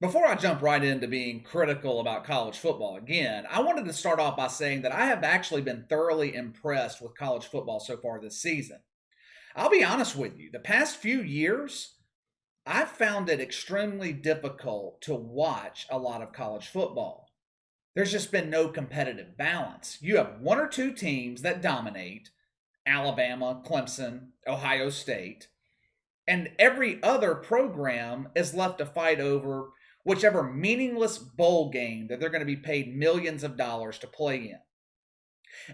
Before I jump right into being critical about college football again, I wanted to start off by saying that I have actually been thoroughly impressed with college football so far this season. I'll be honest with you, the past few years, I've found it extremely difficult to watch a lot of college football. There's just been no competitive balance. You have one or two teams that dominate: Alabama, Clemson, Ohio State, and every other program is left to fight over whichever meaningless bowl game that they're going to be paid millions of dollars to play in.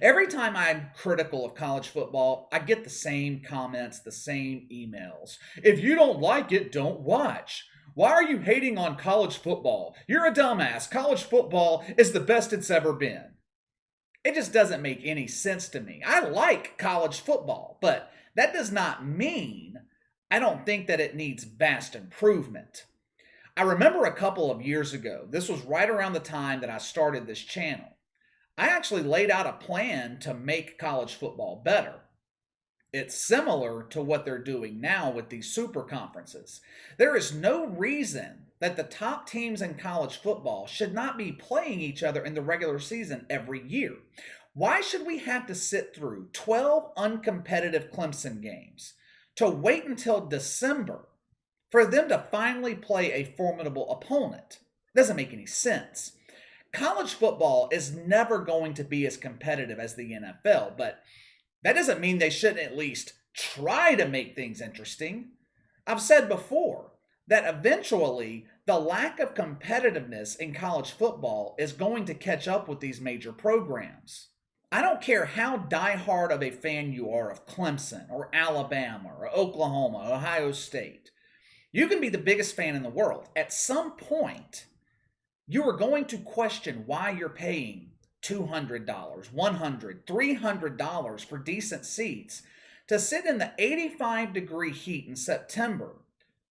Every time I'm critical of college football, I get the same comments, the same emails. If you don't like it, don't watch. Why are you hating on college football? You're a dumbass. College football is the best it's ever been. It just doesn't make any sense to me. I like college football, but that does not mean I don't think that it needs vast improvement. I remember a couple of years ago, this was right around the time that I started this channel. I actually laid out a plan to make college football better. It's similar to what they're doing now with these super conferences. There is no reason that the top teams in college football should not be playing each other in the regular season every year. Why should we have to sit through 12 uncompetitive Clemson games to wait until December for them to finally play a formidable opponent? It doesn't make any sense. College football is never going to be as competitive as the NFL, but that doesn't mean they shouldn't at least try to make things interesting. I've said before that eventually the lack of competitiveness in college football is going to catch up with these major programs. I don't care how diehard of a fan you are of Clemson or Alabama or Oklahoma, Ohio State. You can be the biggest fan in the world. At some point, you are going to question why you're paying $200, $100, $300 for decent seats to sit in the 85-degree heat in September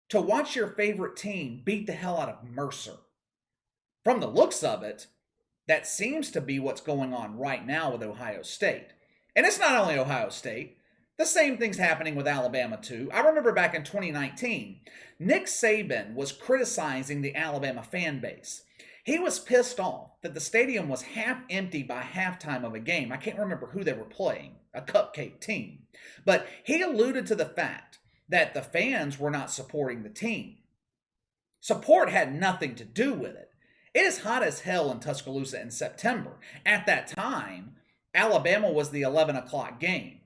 to watch your favorite team beat the hell out of Mercer. From the looks of it, that seems to be what's going on right now with Ohio State. And it's not only Ohio State. The same thing's happening with Alabama too. I remember back in 2019, Nick Saban was criticizing the Alabama fan base. He was pissed off that the stadium was half empty by halftime of a game. I can't remember who they were playing, a cupcake team. But he alluded to the fact that the fans were not supporting the team. Support had nothing to do with it. It is hot as hell in Tuscaloosa in September. At that time, Alabama was the 11 o'clock game.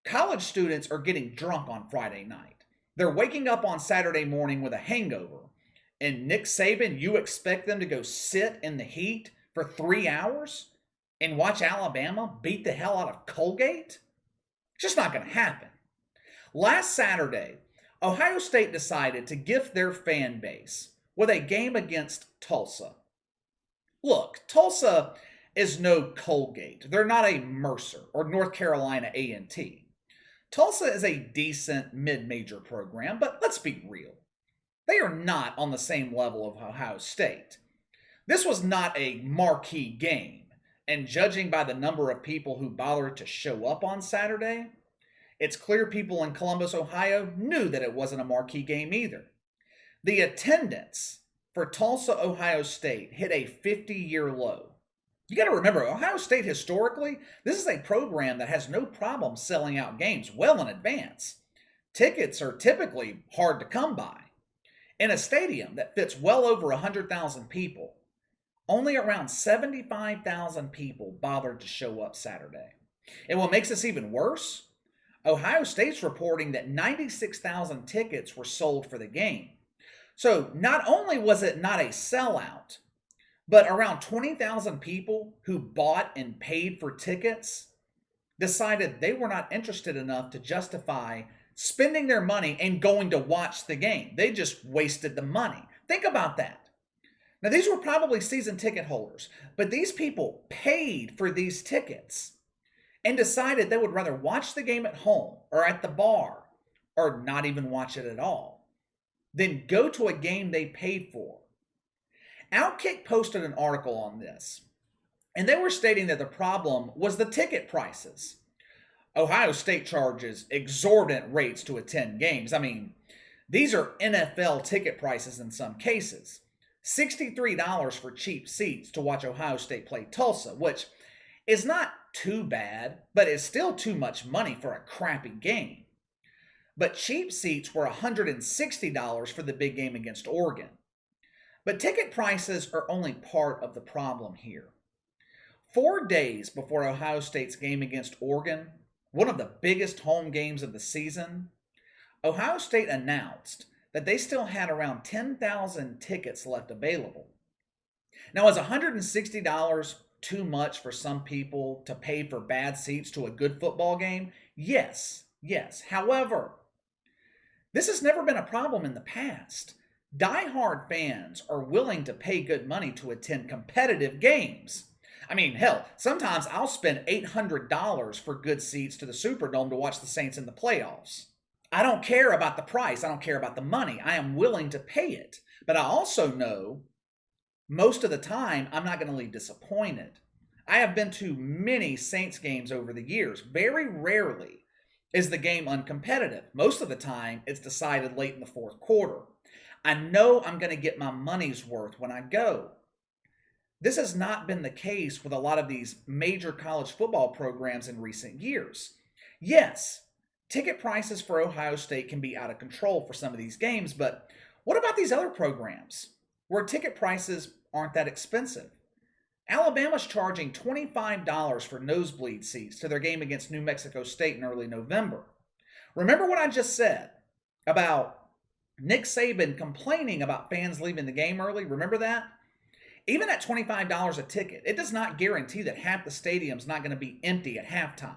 College students are getting drunk on Friday night. They're waking up on Saturday morning with a hangover. And Nick Saban, you expect them to go sit in the heat for 3 hours and watch Alabama beat the hell out of Colgate? It's just not going to happen. Last Saturday, Ohio State decided to gift their fan base with a game against Tulsa. Look, Tulsa is no Colgate. They're not a Mercer or North Carolina A&T. Tulsa is a decent mid-major program, but let's be real. They are not on the same level of Ohio State. This was not a marquee game, and judging by the number of people who bothered to show up on Saturday, it's clear people in Columbus, Ohio knew that it wasn't a marquee game either. The attendance for Tulsa, Ohio State hit a 50-year low. You got to remember, Ohio State historically, this is a program that has no problem selling out games well in advance. Tickets are typically hard to come by. In a stadium that fits well over 100,000 people, only around 75,000 people bothered to show up Saturday. And what makes this even worse, Ohio State's reporting that 96,000 tickets were sold for the game. So not only was it not a sellout, but around 20,000 people who bought and paid for tickets decided they were not interested enough to justify spending their money and going to watch the game. They just wasted the money. Think about that. Now, these were probably season ticket holders, but these people paid for these tickets and decided they would rather watch the game at home or at the bar or not even watch it at all than go to a game they paid for. Outkick posted an article on this, and they were stating that the problem was the ticket prices. Ohio State charges exorbitant rates to attend games. I mean, these are NFL ticket prices in some cases. $63 for cheap seats to watch Ohio State play Tulsa, which is not too bad, but it's still too much money for a crappy game. But cheap seats were $160 for the big game against Oregon. But ticket prices are only part of the problem here. 4 days before Ohio State's game against Oregon, one of the biggest home games of the season, Ohio State announced that they still had around 10,000 tickets left available. Now, is $160 too much for some people to pay for bad seats to a good football game? Yes. However, this has never been a problem in the past. Die-hard fans are willing to pay good money to attend competitive games. I mean, hell, sometimes I'll spend $800 for good seats to the Superdome to watch the Saints in the playoffs. I don't care about the price. I don't care about the money. I am willing to pay it. But I also know most of the time I'm not going to leave disappointed. I have been to many Saints games over the years. Very rarely is the game uncompetitive. Most of the time it's decided late in the fourth quarter. I know I'm going to get my money's worth when I go. This has not been the case with a lot of these major college football programs in recent years. Yes, ticket prices for Ohio State can be out of control for some of these games, but what about these other programs where ticket prices aren't that expensive? Alabama's charging $25 for nosebleed seats to their game against New Mexico State in early November. Remember what I just said about Nick Saban complaining about fans leaving the game early? Remember that? Even at $25 a ticket, it does not guarantee that half the stadium's not going to be empty at halftime.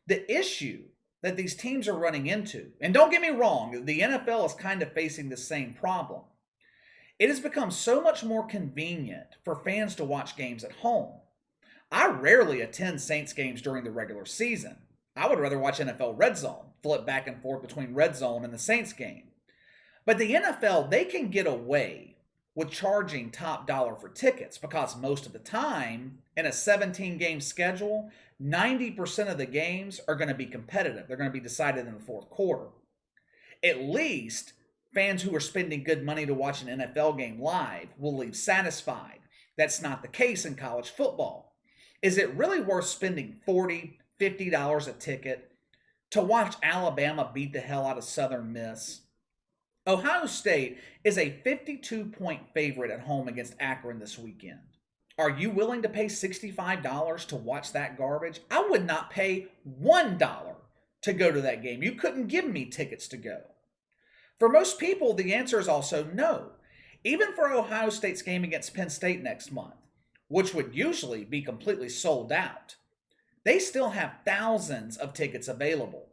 The issue that these teams are running into, and don't get me wrong, the NFL is kind of facing the same problem. It has become so much more convenient for fans to watch games at home. I rarely attend Saints games during the regular season. I would rather watch NFL Red Zone, flip back and forth between Red Zone and the Saints game. But the NFL, they can get away with charging top dollar for tickets because most of the time in a 17-game schedule, 90% of the games are going to be competitive. They're going to be decided in the fourth quarter. At least fans who are spending good money to watch an NFL game live will leave satisfied. That's not the case in college football. Is it really worth spending $40, $50 a ticket to watch Alabama beat the hell out of Southern Miss? Ohio State is a 52-point favorite at home against Akron this weekend. Are you willing to pay $65 to watch that garbage? I would not pay $1 to go to that game. You couldn't give me tickets to go. For most people, the answer is also no. Even for Ohio State's game against Penn State next month, which would usually be completely sold out, they still have thousands of tickets available.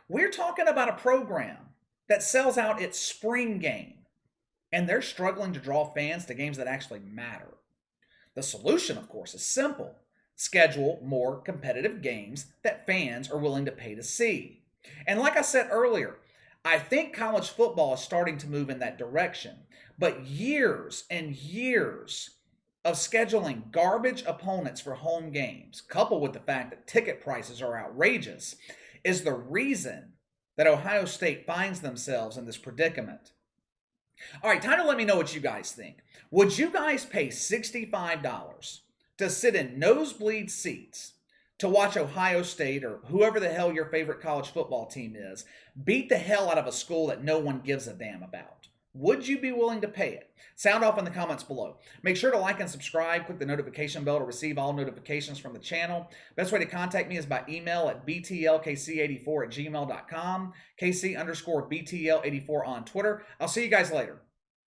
We're talking about a program that sells out its spring game, and they're struggling to draw fans to games that actually matter. The solution, of course, is simple. Schedule more competitive games that fans are willing to pay to see. And like I said earlier, I think college football is starting to move in that direction. But years and years of scheduling garbage opponents for home games, coupled with the fact that ticket prices are outrageous, is the reason that Ohio State finds themselves in this predicament. All right, time to let me know what you guys think. Would you guys pay $65 to sit in nosebleed seats to watch Ohio State or whoever the hell your favorite college football team is beat the hell out of a school that no one gives a damn about? Would you be willing to pay it? Sound off in the comments below. Make sure to like and subscribe. Click the notification bell to receive all notifications from the channel. Best way to contact me is by email at btlkc84@gmail.com, KC_BTL84 on Twitter. I'll see you guys later.